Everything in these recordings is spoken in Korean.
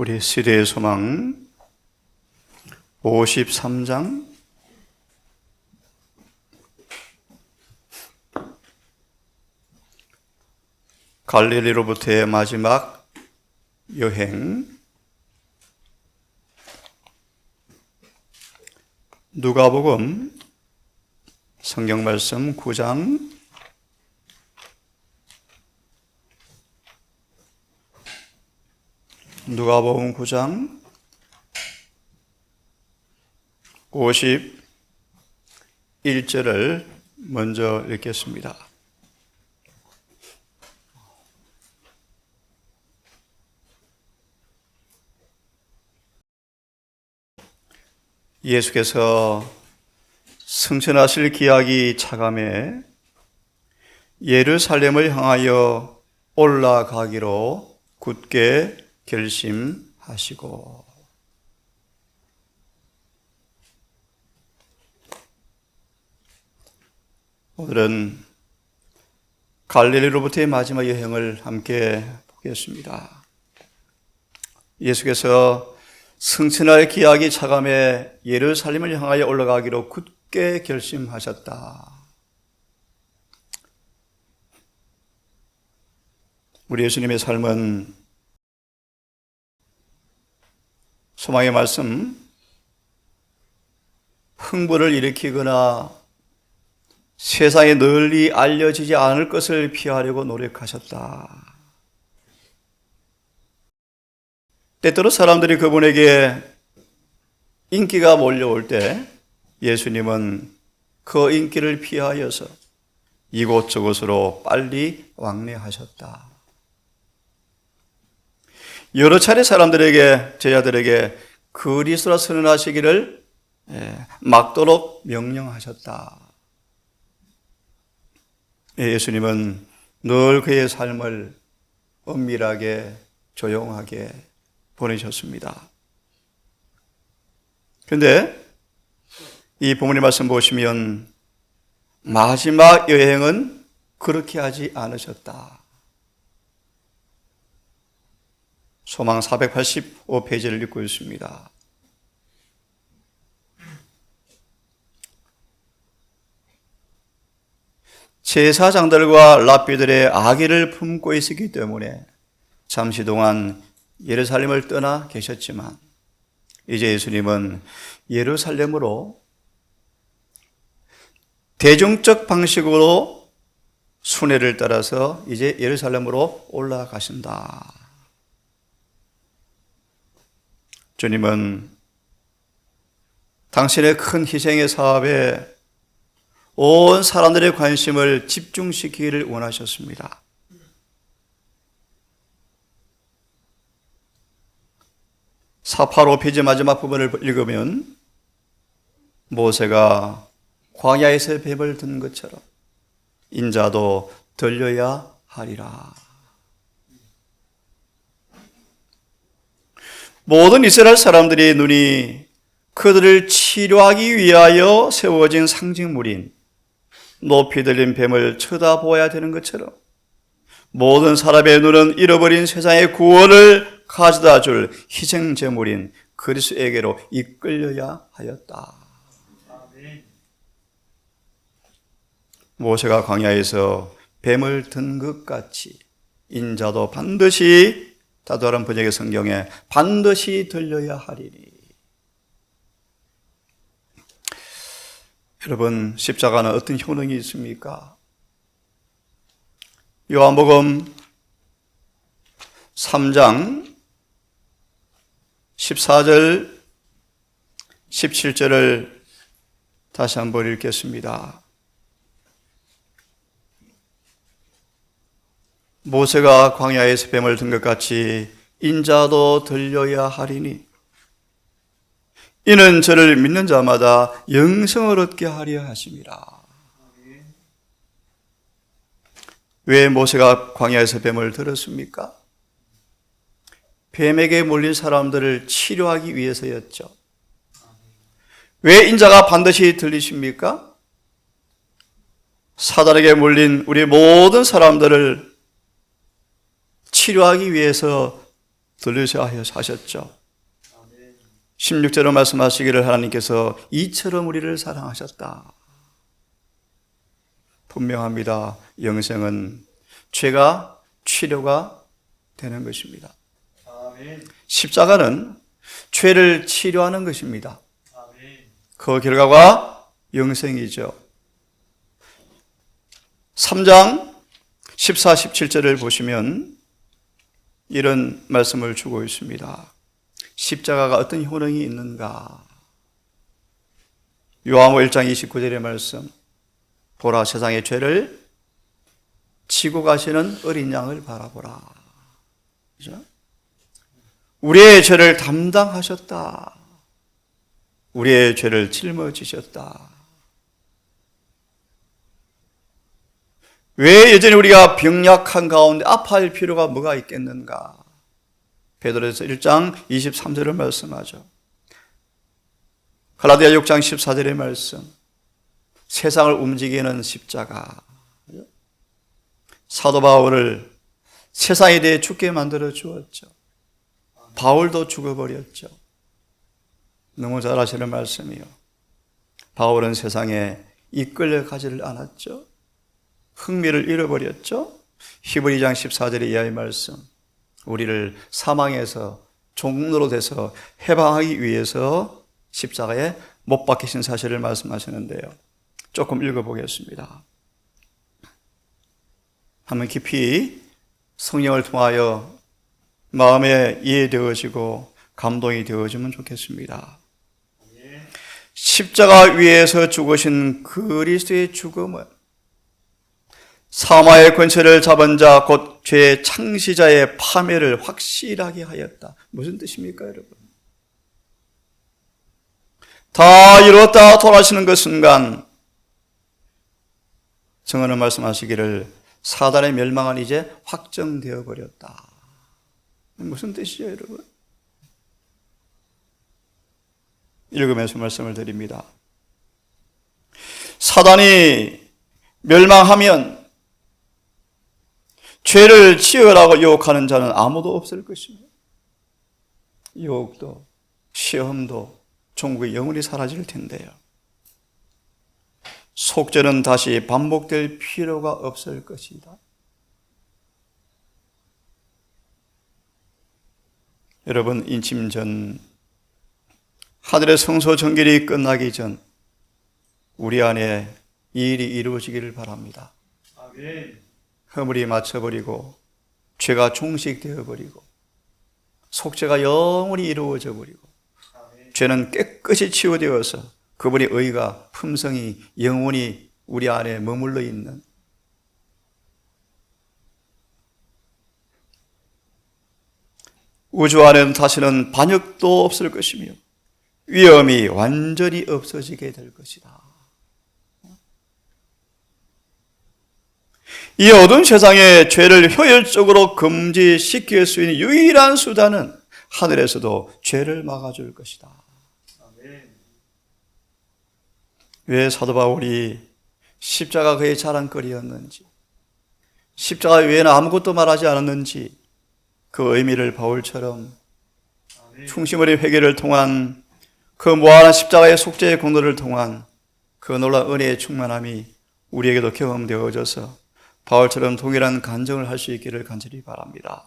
우리 시대의 소망 53장 갈릴리로부터의 마지막 여행. 누가복음 성경 말씀 9장 누가복음 9장 51절을 먼저 읽겠습니다. 예수께서 승천하실 기약이 차감해 예루살렘을 향하여 올라가기로 굳게 결심하시고. 오늘은 갈릴리로부터의 마지막 여행을 함께 보겠습니다. 예수께서 승천할 기약이 차감해 예루살렘을 향하여 올라가기로 굳게 결심하셨다. 우리 예수님의 삶은 소망의 말씀, 흥분을 일으키거나 세상에 널리 알려지지 않을 것을 피하려고 노력하셨다. 때때로 사람들이 그분에게 인기가 몰려올 때 예수님은 그 인기를 피하여서 이곳저곳으로 빨리 왕래하셨다. 여러 차례 사람들에게, 제자들에게 그리스도라 선언하시기를 막도록 명령하셨다. 예수님은 늘 그의 삶을 엄밀하게, 조용하게 보내셨습니다. 그런데 이 본문의 말씀 보시면 마지막 여행은 그렇게 하지 않으셨다. 소망 485페이지를 읽고 있습니다. 제사장들과 랍비들의 악의를 품고 있었기 때문에 잠시 동안 예루살렘을 떠나 계셨지만 이제 예수님은 예루살렘으로 대중적 방식으로 순회를 따라서 이제 예루살렘으로 올라가신다. 주님은 당신의 큰 희생의 사업에 온 사람들의 관심을 집중시키기를 원하셨습니다. (485페이지) 마지막 부분을 읽으면 모세가 광야에서 뱀을 든 것처럼 인자도 들려야 하리라. 모든 이스라엘 사람들의 눈이 그들을 치료하기 위하여 세워진 상징물인 높이 들린 뱀을 쳐다보아야 되는 것처럼 모든 사람의 눈은 잃어버린 세상의 구원을 가져다 줄 희생제물인 그리스도에게로 이끌려야 하였다. 모세가 광야에서 뱀을 든 것 같이 인자도 반드시, 다도 다른 번역의 성경에 반드시 들려야 하리니. 여러분, 십자가는 어떤 효능이 있습니까? 요한복음 3장 14절 17절을 다시 한번 읽겠습니다. 모세가 광야에서 뱀을 든 것 같이 인자도 들려야 하리니 이는 저를 믿는 자마다 영생을 얻게 하려 하심이라. 왜 모세가 광야에서 뱀을 들었습니까? 뱀에게 몰린 사람들을 치료하기 위해서였죠. 왜 인자가 반드시 들리십니까? 사단에게 몰린 우리 모든 사람들을 치료하기 위해서 들으셔야 하셨죠. 16절로 말씀하시기를 하나님께서 이처럼 우리를 사랑하셨다. 분명합니다. 영생은 죄가 치료가 되는 것입니다. 십자가는 죄를 치료하는 것입니다. 그 결과가 영생이죠. 3장 14, 17절을 보시면 이런 말씀을 주고 있습니다. 십자가가 어떤 효능이 있는가? 요한복음 1장 29절의 말씀. 보라, 세상의 죄를 지고 가시는 어린 양을 바라보라. 그죠? 우리의 죄를 담당하셨다. 우리의 죄를 짊어지셨다. 왜 여전히 우리가 병약한 가운데 아파할 필요가 뭐가 있겠는가? 베드로전서 1장 23절을 말씀하죠. 갈라디아 6장 14절의 말씀. 세상을 움직이는 십자가. 사도 바울을 세상에 대해 죽게 만들어 주었죠. 바울도 죽어버렸죠. 너무 잘 아시는 말씀이요. 바울은 세상에 이끌려 가지를 않았죠. 흥미를 잃어버렸죠. 히브리 2장 14절의 이하의 말씀. 우리를 사망에서 종로로 돼서 해방하기 위해서 십자가에 못 박히신 사실을 말씀하시는데요. 조금 읽어보겠습니다. 한번 깊이 성령을 통하여 마음에 이해되어지고 감동이 되어지면 좋겠습니다. 십자가 위에서 죽으신 그리스도의 죽음은 사마의 권세를 잡은 자 곧 죄의 창시자의 파멸을 확실하게 하였다. 무슨 뜻입니까, 여러분? 다 이루었다 돌아가시는 그 순간 정언은 말씀하시기를 사단의 멸망은 이제 확정되어 버렸다. 무슨 뜻이죠, 여러분? 읽으면서 말씀을 드립니다. 사단이 멸망하면 죄를 지으라고 유혹하는 자는 아무도 없을 것입니다. 유혹도 시험도 종국의 영원히 사라질 텐데요. 속죄는 다시 반복될 필요가 없을 것이다. 여러분, 인침 전 하늘의 성소 정결이 끝나기 전 우리 안에 이 일이 이루어지기를 바랍니다. 아멘. 허물이 맞춰버리고 죄가 종식되어버리고 속죄가 영원히 이루어져 버리고 죄는 깨끗이 치유되어서 그분의 의가 품성이 영원히 우리 안에 머물러 있는 우주 안에는 다시는 반역도 없을 것이며 위험이 완전히 없어지게 될 것이다. 이 어두운 세상에 죄를 효율적으로 금지시킬 수 있는 유일한 수단은 하늘에서도 죄를 막아줄 것이다. 왜 사도 바울이 십자가 그의 자랑거리였는지, 십자가 외에는 아무것도 말하지 않았는지 그 의미를 바울처럼 충심의 회개를 통한 그 무한한 십자가의 속죄의 공로를 통한 그 놀라운 은혜의 충만함이 우리에게도 경험되어져서 바울처럼 동일한 간증을 할 수 있기를 간절히 바랍니다.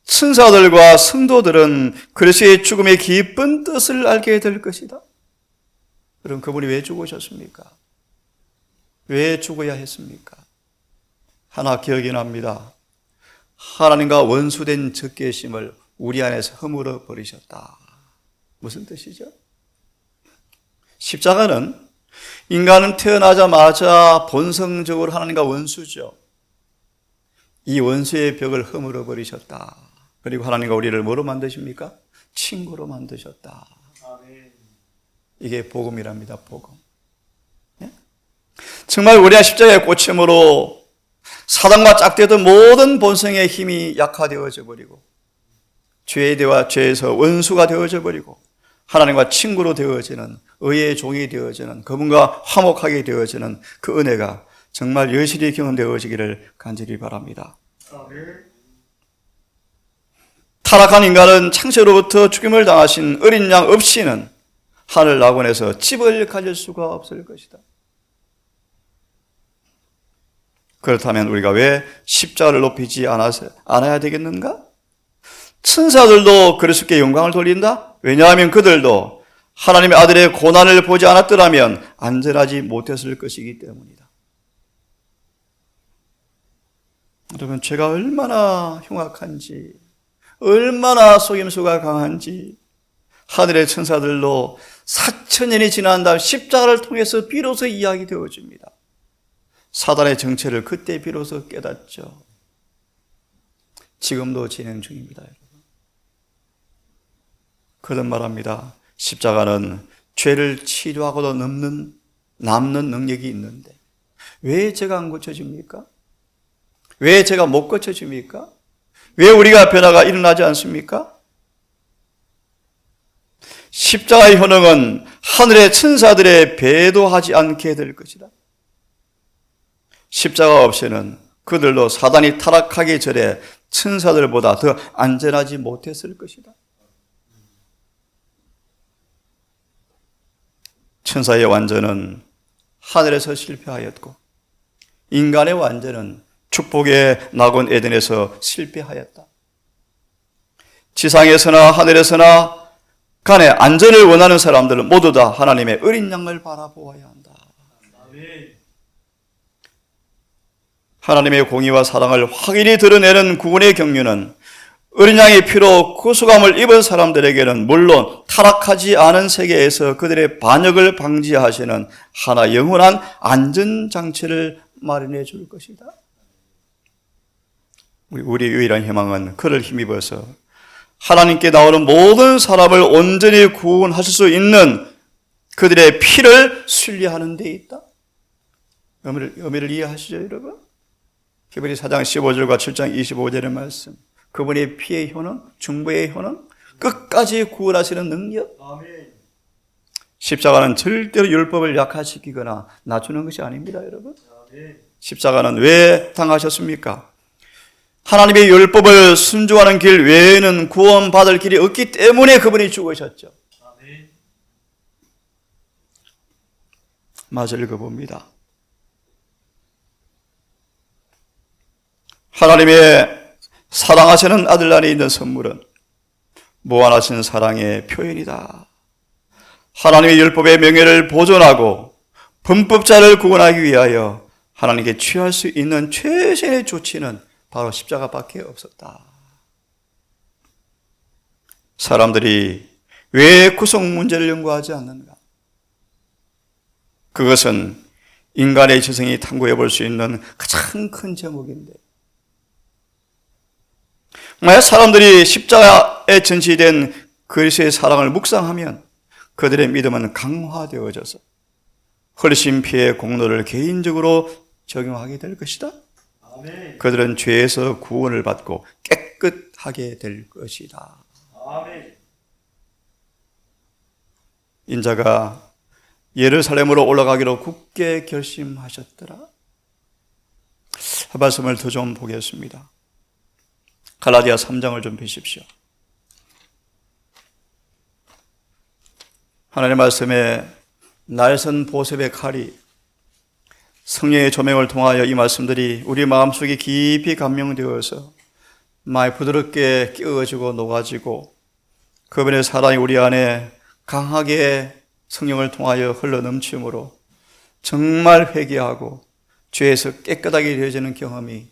천사들과 성도들은 그리스도의 죽음의 깊은 뜻을 알게 될 것이다. 그럼 그분이 왜 죽으셨습니까? 왜 죽어야 했습니까? 하나 기억이 납니다. 하나님과 원수된 적개심을 우리 안에서 허물어 버리셨다. 무슨 뜻이죠? 십자가는 인간은 태어나자마자 본성적으로 하나님과 원수죠. 이 원수의 벽을 허물어 버리셨다. 그리고 하나님과 우리를 뭐로 만드십니까? 친구로 만드셨다. 이게 복음이랍니다. 복음. 정말 우리가 십자가에 꽂힘으로 사단과 짝대던 모든 본성의 힘이 약화되어져 버리고 죄에 대와 죄에서 원수가 되어져 버리고 하나님과 친구로 되어지는 의의 종이 되어지는 그분과 화목하게 되어지는 그 은혜가 정말 여실히 경험되어지기를 간절히 바랍니다. 타락한 인간은 창세로부터 죽임을 당하신 어린 양 없이는 하늘 낙원에서 집을 가질 수가 없을 것이다. 그렇다면 우리가 왜 십자가를 높이지 않아야 되겠는가? 천사들도 그리스도께 영광을 돌린다? 왜냐하면 그들도 하나님의 아들의 고난을 보지 않았더라면 안전하지 못했을 것이기 때문이다. 여러분, 죄가 얼마나 흉악한지, 얼마나 속임수가 강한지 하늘의 천사들도 4000년이 지난 다음 십자가를 통해서 비로소 이야기되어집니다. 사단의 정체를 그때 비로소 깨닫죠. 지금도 진행 중입니다, 여러분. 그런 말합니다. 십자가는 죄를 치료하고도 남는 능력이 있는데 왜 죄가 안 고쳐집니까? 왜 죄가 못 고쳐집니까? 왜 우리가 변화가 일어나지 않습니까? 십자가의 효능은 하늘의 천사들의 배도하지 않게 될 것이다. 십자가 없이는 그들도 사단이 타락하기 전에 천사들보다 더 안전하지 못했을 것이다. 천사의 완전은 하늘에서 실패하였고 인간의 완전은 축복의 낙원 에덴에서 실패하였다. 지상에서나 하늘에서나 간에 안전을 원하는 사람들은 모두 다 하나님의 어린 양을 바라보아야 한다. 하나님의 공의와 사랑을 확연히 드러내는 구원의 경륜은 어린 양의 피로 구속함을 입은 사람들에게는 물론 타락하지 않은 세계에서 그들의 반역을 방지하시는 하나 영원한 안전장치를 마련해 줄 것이다. 우리의 유일한 희망은 그를 힘입어서 하나님께 나오는 모든 사람을 온전히 구원하실 수 있는 그들의 피를 순리하는 데 있다. 의미를 이해하시죠, 여러분? 히브리 4장 15절과 7장 25절의 말씀. 그분의 피의 효능, 중보의 효능, 끝까지 구원하시는 능력. 아멘. 십자가는 절대로 율법을 약화시키거나 낮추는 것이 아닙니다, 여러분. 아멘. 십자가는 왜 당하셨습니까? 하나님의 율법을 순종하는 길 외에는 구원받을 길이 없기 때문에 그분이 죽으셨죠. 아멘. 마저 읽어봅니다. 하나님의 사랑하시는 아들 안에 있는 선물은 무한하신 사랑의 표현이다. 하나님의 율법의 명예를 보존하고 범법자를 구원하기 위하여 하나님께 취할 수 있는 최선의 조치는 바로 십자가밖에 없었다. 사람들이 왜 구속 문제를 연구하지 않는가? 그것은 인간의 지성이 탐구해 볼 수 있는 가장 큰 제목인데, 만약 사람들이 십자가에 전시된 그리스도의 사랑을 묵상하면 그들의 믿음은 강화되어져서 훨씬 피의 공로를 개인적으로 적용하게 될 것이다. 아멘. 그들은 죄에서 구원을 받고 깨끗하게 될 것이다. 아멘. 인자가 예루살렘으로 올라가기로 굳게 결심하셨더라. 말씀을 더 좀 보겠습니다. 갈라디아 3장을 좀 보십시오. 하나님의 말씀에 날선 보셉의 칼이 성령의 조명을 통하여 이 말씀들이 우리 마음속에 깊이 감명되어서 많이 부드럽게 끼워지고 녹아지고 그분의 사랑이 우리 안에 강하게 성령을 통하여 흘러넘치므로 정말 회개하고 죄에서 깨끗하게 되어지는 경험이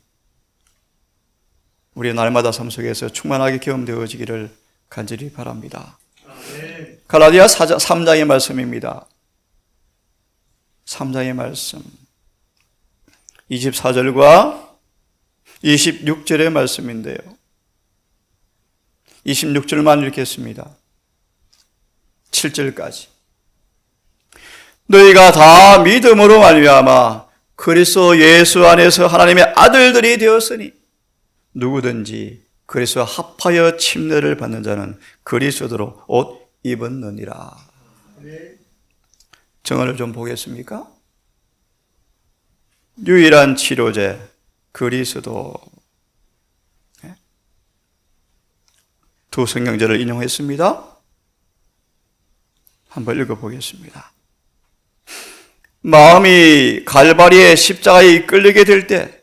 우리 날마다 삶 속에서 충만하게 경험되어지기를 간절히 바랍니다. 아멘. 갈라디아 3장의 말씀입니다. 3장의 말씀 24절과 26절의 말씀인데요. 26절만 읽겠습니다. 7절까지. 너희가 다 믿음으로 말미암아 그리스도 예수 안에서 하나님의 아들들이 되었으니 누구든지 그리스도와 합하여 침례를 받는 자는 그리스도로 옷 입었느니라. 정언을 좀 보겠습니까? 유일한 치료제 그리스도. 두 성경절을 인용했습니다. 한번 읽어보겠습니다. 마음이 갈바리의 십자가에 끌리게 될 때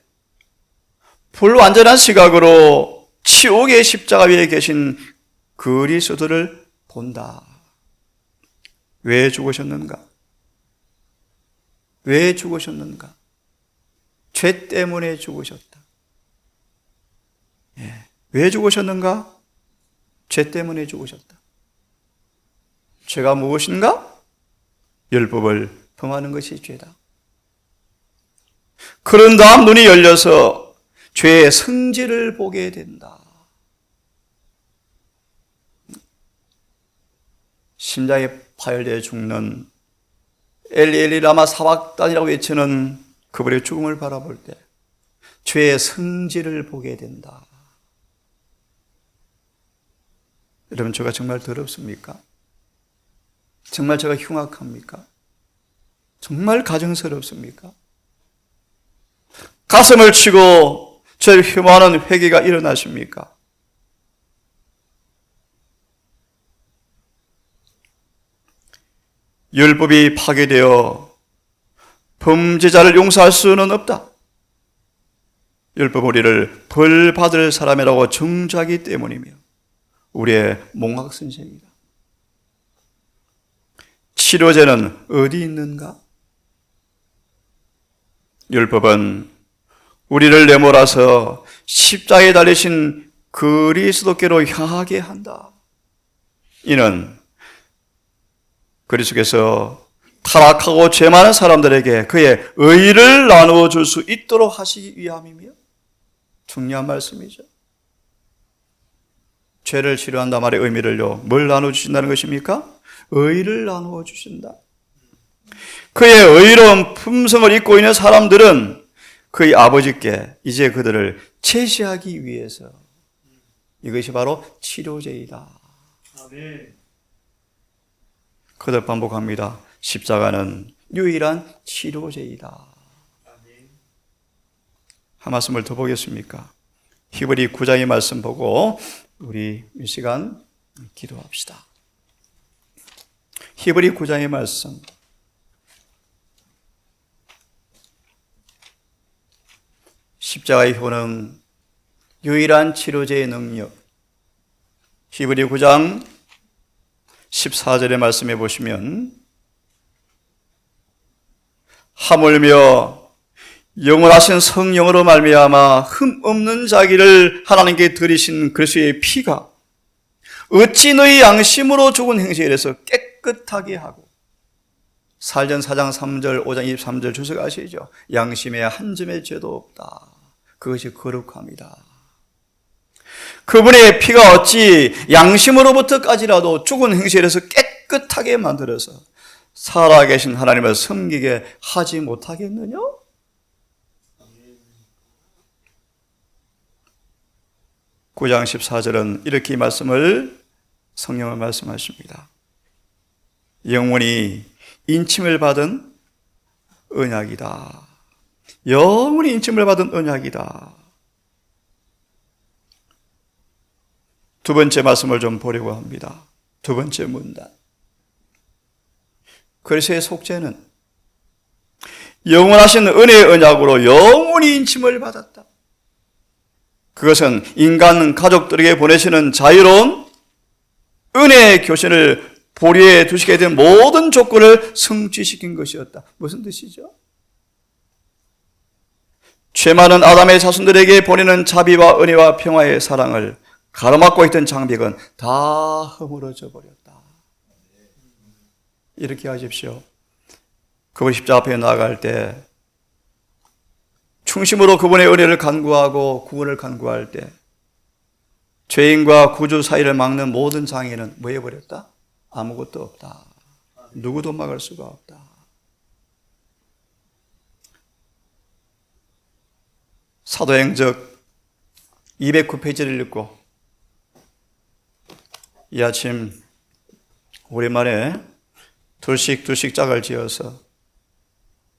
불완전한 시각으로 치옥의 십자가 위에 계신 그리스도를 본다. 왜 죽으셨는가? 왜 죽으셨는가? 죄 때문에 죽으셨다. 왜 죽으셨는가? 죄 때문에 죽으셨다. 죄가 무엇인가? 율법을 범하는 것이 죄다. 그런 다음 눈이 열려서 죄의 성질을 보게 된다. 심장이 파열되어 죽는 엘리 엘리 라마 사박단이라고 외치는 그분의 죽음을 바라볼 때 죄의 성질을 보게 된다. 여러분, 제가 정말 더럽습니까? 정말 제가 흉악합니까? 정말 가증스럽습니까? 가슴을 치고 저를 혐오하는 회개가 일어나십니까? 율법이 파괴되어 범죄자를 용서할 수는 없다. 율법 우리를 벌 받을 사람이라고 정죄하기 때문이며 우리의 몽학선생이다. 치료제는 어디 있는가? 율법은 우리를 내몰아서 십자가에 달리신 그리스도께로 향하게 한다. 이는 그리스도께서 타락하고 죄 많은 사람들에게 그의 의를 나누어 줄 수 있도록 하시기 위함이며 중요한 말씀이죠. 죄를 치료한다 말의 의미를요, 뭘 나누어 주신다는 것입니까? 의를 나누어 주신다. 그의 의로운 품성을 입고 있는 사람들은 그의 아버지께 이제 그들을 제시하기 위해서, 이것이 바로 치료제이다. 아멘. 그들 반복합니다. 십자가는 유일한 치료제이다. 한 말씀을 더 보겠습니까? 히브리 9장의 말씀 보고 우리 이 시간 기도합시다. 히브리 9장의 말씀. 십자가의 효능, 유일한 치료제의 능력. 히브리 9장 14절의 말씀해 보시면, 하물며 영원하신 성령으로 말미암아 흠 없는 자기를 하나님께 드리신 그리스도의 피가 어찌 너희 양심으로 죽은 행실에 대해서 깨끗하게 하고, 사전 4장 3절 5장 23절 주석하시죠. 양심에 한 점의 죄도 없다. 그것이 거룩함이다. 그분의 피가 어찌 양심으로부터까지라도 죽은 행실에 대해서 깨끗하게 만들어서 살아계신 하나님을 섬기게 하지 못하겠느냐? 9장 14절은 이렇게 이 말씀을, 성령을 말씀하십니다. 영원히 인침을 받은 언약이다. 영원히 인침을 받은 언약이다. 두 번째 말씀을 좀 보려고 합니다. 두 번째 문단. 그리스도의 속죄는 영원하신 은혜의 언약으로 영원히 인침을 받았다. 그것은 인간 가족들에게 보내시는 자유로운 은혜의 교신을 보리에 두시게 된 모든 조건을 성취시킨 것이었다. 무슨 뜻이죠? 죄 많은 아담의 자손들에게 보내는 자비와 은혜와 평화의 사랑을 가로막고 있던 장벽은 다 허물어져 버렸다. 이렇게 하십시오. 그분 십자가 앞에 나아갈 때 충심으로 그분의 은혜를 간구하고 구원을 간구할 때 죄인과 구주 사이를 막는 모든 장애는 뭐 해버렸다? 아무것도 없다. 누구도 막을 수가 없다. 사도행적 209페이지를 읽고 이 아침 오랜만에 둘씩 짝을 지어서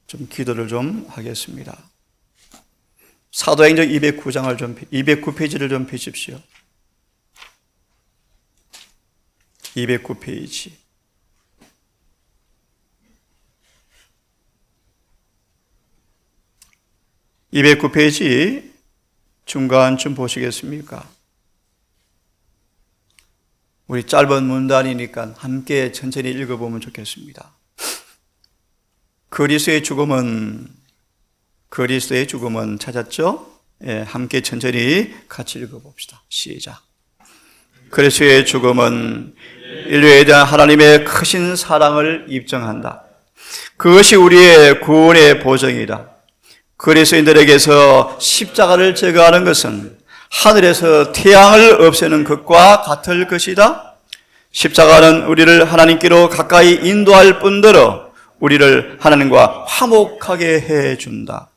좀 기도를 좀 하겠습니다. 사도행적 209페이지를 좀 펴십시오. 209페이지. 209페이지 중간쯤 보시겠습니까? 우리 짧은 문단이니까 함께 천천히 읽어보면 좋겠습니다. 그리스도의 죽음은 찾았죠? 예, 함께 천천히 같이 읽어봅시다. 시작. 그리스도의 죽음은 인류에 대한 하나님의 크신 사랑을 입증한다. 그것이 우리의 구원의 보정이다. 그리스도인들에게서 십자가를 제거하는 것은 하늘에서 태양을 없애는 것과 같을 것이다. 십자가는 우리를 하나님께로 가까이 인도할 뿐더러 우리를 하나님과 화목하게 해준다.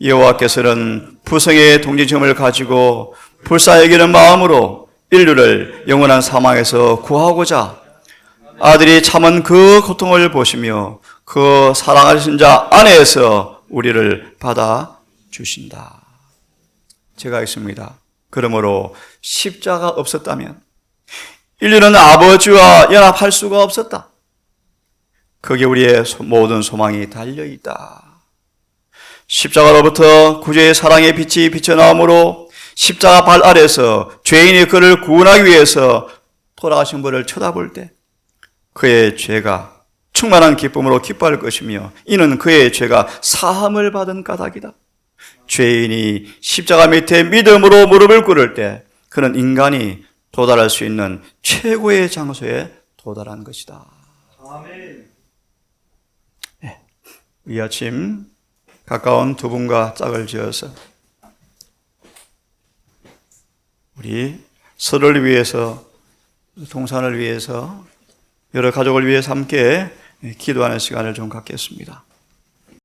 여호와께서는 부성의 동정심을 가지고 불쌍히 마음으로 인류를 영원한 사망에서 구하고자 아들이 참은 그 고통을 보시며 그 사랑하신 자 안에서 우리를 받아주신다. 제가 있습니다. 그러므로 십자가 없었다면 인류는 아버지와 연합할 수가 없었다. 거기에 우리의 모든 소망이 달려있다. 십자가로부터 구주의 사랑의 빛이 비쳐나오므로 십자가 발 아래서 죄인이 그를 구원하기 위해서 돌아가신 분을 쳐다볼 때 그의 죄가 충만한 기쁨으로 기뻐할 것이며 이는 그의 죄가 사함을 받은 까닭이다. 죄인이 십자가 밑에 믿음으로 무릎을 꿇을 때 그는 인간이 도달할 수 있는 최고의 장소에 도달한 것이다. 아멘. 네, 이 아침 가까운 두 분과 짝을 지어서 우리 서로를 위해서, 동산을 위해서, 여러 가족을 위해서 함께 기도하는 시간을 좀 갖겠습니다.